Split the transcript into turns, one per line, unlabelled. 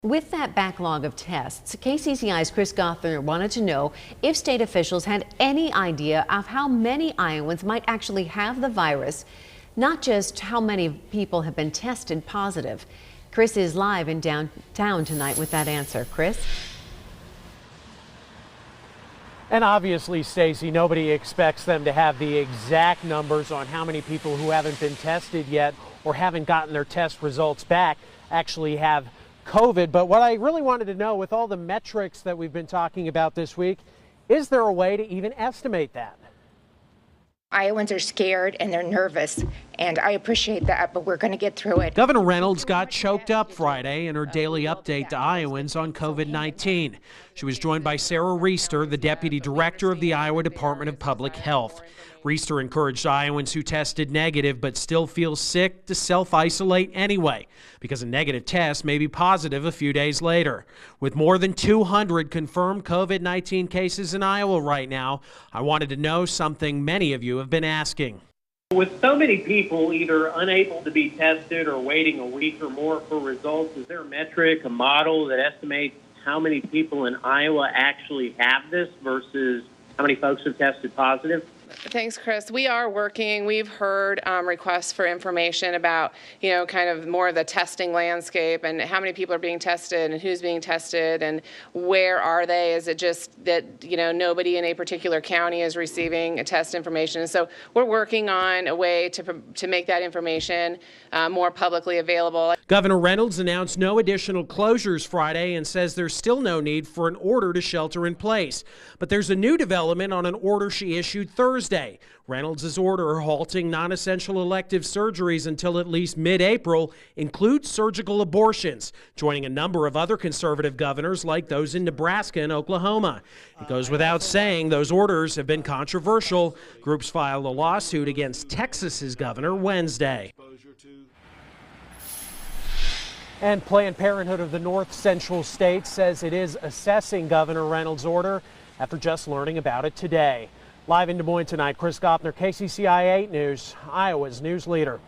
With that backlog of tests, KCCI's Chris Gothner wanted to know if state officials had any idea of how many Iowans might actually have the virus, not just how many people have been tested positive. Chris is live in downtown tonight with that answer. Chris?
And obviously, Stacey, nobody expects them to have the exact numbers on how many people who haven't been tested yet or haven't gotten their test results back actually have COVID. But what I really wanted to know, with all the metrics that we've been talking about this week, is there a way to even estimate that?
Iowans are scared and they're nervous, and I appreciate that, but we're going to get through it.
Governor Reynolds got choked up Friday in her daily update to Iowans on COVID-19. She was joined by Sarah Reister, the deputy director of the Iowa Department of Public Health. Reister encouraged Iowans who tested negative but still feel sick to self-isolate anyway, because a negative test may be positive a few days later. With more than 200 confirmed COVID-19 cases in Iowa right now, I wanted to know something many of you have been asking.
With so many people either unable to be tested or waiting a week or more for results, is there a metric, a model that estimates how many people in Iowa actually have this versus how many folks have tested positive?
Thanks, Chris. We are working. We've heard requests for information about, kind of more of the testing landscape and how many people are being tested and who's being tested and where are they. Is it just that, nobody in a particular county is receiving a test information? So we're working on a way to make that information more publicly available.
Governor Reynolds announced no additional closures Friday and says there's still no need for an order to shelter in place. But there's a new development on an order she issued Thursday. Reynolds' order halting non-essential elective surgeries until at least mid-April includes surgical abortions, joining a number of other conservative governors like those in Nebraska and Oklahoma. It goes without saying those orders have been controversial. Groups filed a lawsuit against Texas's governor Wednesday.
And Planned Parenthood of the North Central States says it is assessing Governor Reynolds' order after just learning about it today. Live in Des Moines tonight, Chris Gothner, KCCI 8 News, Iowa's news leader.